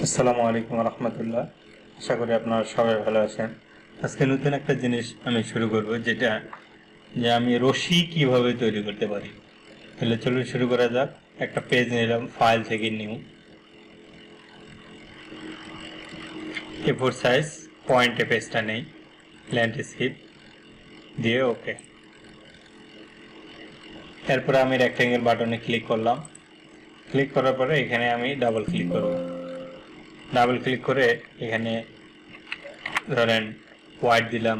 আসসালামু আলাইকুম রহমতুল্লাহ। আশা করি আপনারা সবাই ভালো আছেন। আজকে নতুন একটা জিনিস আমি শুরু করব, যেটা আমি রশি কিভাবে তৈরি করতে পারি। তাহলে চলুন শুরু করা যাক। একটা পেজ নিলাম, ফাইল থেকে নিউ, A4 সাইজ, পয়েন্টে পেজটা নেই, ল্যান্ডস্কেপ দিয়ে ওকে। এরপরে আমি রেক্ট্যাঙ্গেল বাটনে ক্লিক করলাম। ক্লিক করার পরে এখানে আমি ডাবল ক্লিক করব। ডাবল ক্লিক করে এখানে ধরেন হোয়াইট দিলাম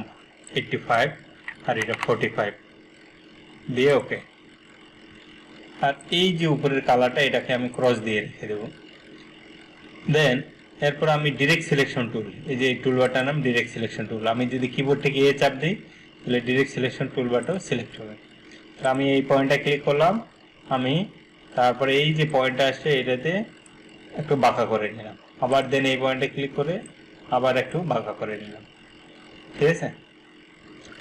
85 আর এটা 45 দিয়ে ওকে। আর এই যে উপরের কালারটা, এটাকে আমি ক্রস দিয়ে রেখে দেব। দেন এরপর আমি ডিরেক্ট সিলেকশন টুল, এই যে টুলবারটার নাম ডিরেক্ট সিলেকশন টুল, আমি যদি কিবোর্ড থেকে এ চাপ দিই তাহলে ডিরেক্ট সিলেকশন টুলবারটাও সিলেক্ট হবে। তো আমি এই পয়েন্টটা ক্লিক করলাম, আমি তারপরে এই যে পয়েন্টটা আসছে এটাতে একটু বাঁকা করে নিলাম, আবার দেন এই পয়েন্টে ক্লিক করে আবার একটু বাঁকা করে নিলাম। ঠিক আছে,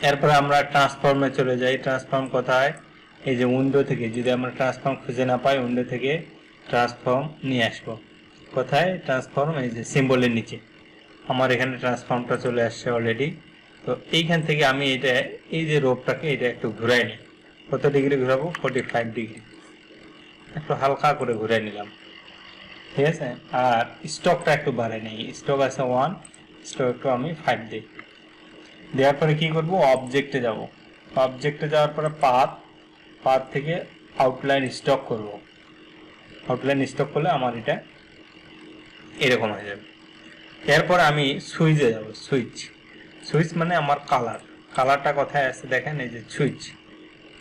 এরপর আমরা ট্রান্সফর্মে চলে যাই। ট্রান্সফর্ম কোথায়? এই যে উইন্ডো থেকে, যদি আমরা ট্রান্সফর্ম খুঁজে না পাই, উইন্ডো থেকে ট্রান্সফর্ম নিয়ে আসবো। কোথায় ট্রান্সফর্ম? এই যে সিম্বলের নিচে। আমার এখানে ট্রান্সফর্মটা চলে আসছে অলরেডি। তো এইখান থেকে আমি এটা, এই যে রোপটাকে এটা একটু ঘুরাই নিই। কত ডিগ্রি ঘুরাবো? 45 ডিগ্রি। একটু হালকা করে ঘুরাই নিলাম। ঠিক আছে, আর স্টকটা একটু বাড়াই নিই। স্টক আছে 1, স্টক একটু আমি 5 দিই। দেওয়ার পরে কি করব? অবজেক্টে যাব। অবজেক্টে যাওয়ার পরে পাথ থেকে আউটলাইন স্টক করব। আউটলাইন স্টক করলে আমার এটা এরকম হয়ে যাবে। এরপর আমি সুইচে যাব। সুইচ মানে আমার কালারটা কোথায় আছে দেখেন, এই যে সুইচ।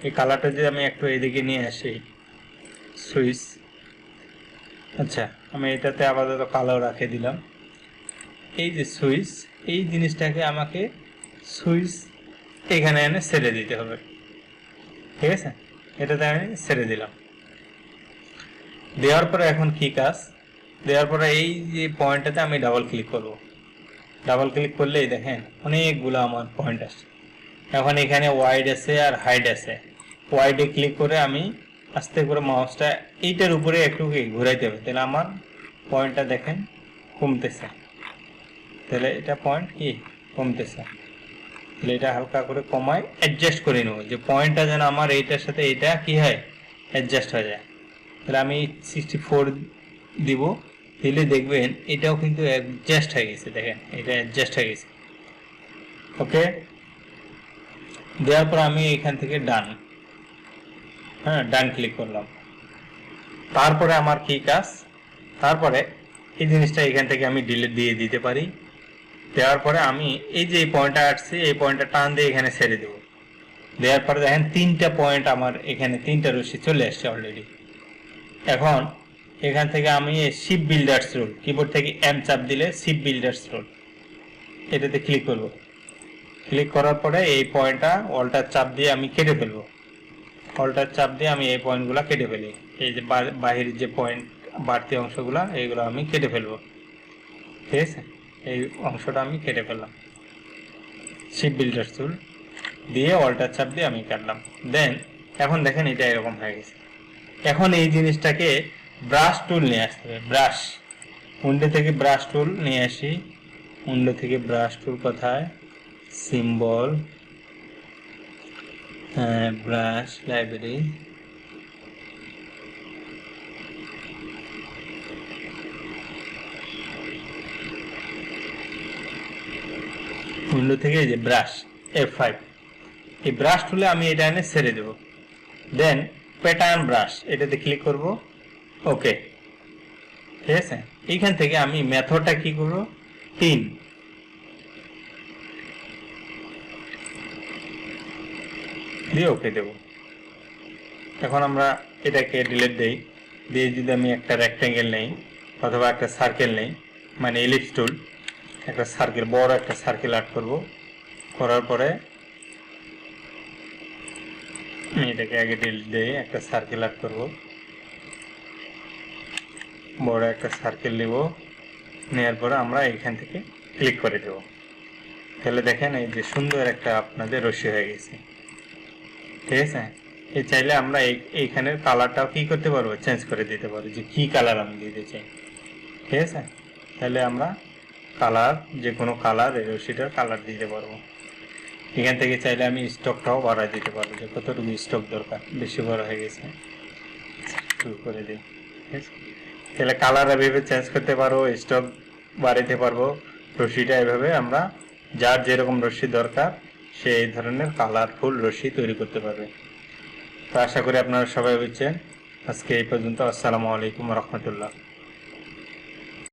এই কালারটা যদি আমি একটু এদিকে নিয়ে আসি, সুইচ, আচ্ছা আমি এটাতে আপাতত কালো রাখে দিলাম। এই যে সুইচ, এই জিনিসটাকে আমাকে সুইচ এখানে এনে ছেড়ে দিতে হবে। ঠিক আছে, এটাতে আমি ছেড়ে দিলাম। দেওয়ার পরে এখন কি কাজ? দেওয়ার পরে এই যে পয়েন্টটাতে আমি ডাবল ক্লিক করব। ডাবল ক্লিক করলেই দেখেন অনেকগুলো আমার পয়েন্ট আসছে। এখন এখানে ওয়াইড আছে আর হাইড আছে। ওয়াইডে ক্লিক করে আমি আস্তে করে মাউসটা এইটার উপরে একটু ঘুরাইতে হবে, তাহলে আমার পয়েন্টটা দেখেন কমতেছে। তাহলে এটা পয়েন্ট কি কমতেছে, তাহলে এটা হালকা করে কমায় অ্যাডজাস্ট করে নেব, যে পয়েন্টটা যেন আমার এইটার সাথে এটা কি হয়, অ্যাডজাস্ট হয়ে যায়। তাহলে আমি 64 দিব, দিলে দেখবেন এটাও কিন্তু অ্যাডজাস্ট হয়ে গেছে। দেখেন এটা অ্যাডজাস্ট হয়ে গেছে। ওকে, দেওয়ার পর আমি এখান থেকে ডান ক্লিক করলাম। তারপরে আমার কি কাজ? তারপরে এই জিনিসটা এখান থেকে আমি ডিলিট দিয়ে দিতে পারি। দেওয়ার পরে আমি এই যে এই পয়েন্টটা আসছে, এই পয়েন্টটা টান দিয়ে এখানে ছেড়ে দেব। দেওয়ার পরে দেখেন 3টা পয়েন্ট আমার এখানে, 3টা রশ্মি চলে আসছে অলরেডি। এখন এখান থেকে আমি শিপ বিল্ডার্স রুল, কিবোর্ড থেকে এম চাপ দিলে শিপ বিল্ডার্স রুল, এটাতে ক্লিক করব। ক্লিক করার পরে এই পয়েন্টটা অল্টার চাপ দিয়ে আমি কেটে ফেলবো। অল্টার চাপ দিয়ে আমি এই পয়েন্টগুলো কেটে ফেলি। এই যে বাহিরের যে পয়েন্ট বাড়তি অংশগুলো, এইগুলো আমি কেটে ফেলবো। ঠিক আছে, এই অংশটা আমি কেটে ফেললাম। শিপ বিল্ডার্স টুল দিয়ে অল্টার চাপ দিয়ে আমি কাটলাম। দেন এখন দেখেন এটা এরকম হয়ে গেছে। এখন এই জিনিসটাকে ব্রাশ টুল নিয়ে আসতে হবে। ব্রাশ, উইন্ডো থেকে ব্রাশ টুল নিয়ে আসি। উইন্ডো থেকে ব্রাশ টুল কোথায়? সিম্বল, ব্রাশ লাইব্রেরি, উইন্ডো থেকে এই যে ব্রাশ F5, এই ব্রাশ টুলে আমি এটা এনে ছেড়ে দেব। দেন প্যাটার্ন ব্রাশ, এটাতে ক্লিক করব। ওকে, ঠিক আছে। এইখান থেকে আমি মেথডটা কি করব? 3 দিয়ে ওকে দেব। এখন আমরা এটাকে ডিলিট দেই। দিয়ে যদি আমি একটা রেক্ট্যাঙ্গেল নেই অথবা একটা সার্কেল নেই, মানে এলিপস টুল, একটা সার্কেল, বড় একটা সার্কেল আর্ট করব। করার পরে আমি এটাকে আগে ডিলিট দিয়ে একটা সার্কেল আর্ট করব। বড় একটা সার্কেল নেব, নেওয়ার পরে আমরা এইখান থেকে ক্লিক করে দেব। তাহলে দেখেন এই যে সুন্দর একটা আপনাদের রশ্মি হয়ে গেছে। ঠিক আছে, এই চাইলে আমরা এইখানের কালারটাও কি করতে পারবো, চেঞ্জ করে দিতে পারবো, যে কি কালার আমি দিতে চাই। ঠিক আছে, তাহলে আমরা কালার, যে কোনো কালার, এই রশিটার কালার দিতে পারবো। এখান থেকে চাইলে আমি স্টকটাও বাড়াই দিতে পারবো, যে কতটুকু স্টক দরকার, বেশি বড় হয়ে গেছে শুরু করে দিই। ঠিক আছে, তাহলে কালার এভাবে চেঞ্জ করতে পারবো, স্টক বাড়াইতে পারবো। রশিটা এভাবে আমরা যার যেরকম রশি দরকার সেই ধরনের কালারফুল রশি তৈরি করতে পারবে। তো আশা করি আপনারা সবাই বুঝছেন। আজকে এই পর্যন্ত। আসসালামু আলাইকুম রহমতুল্লাহ।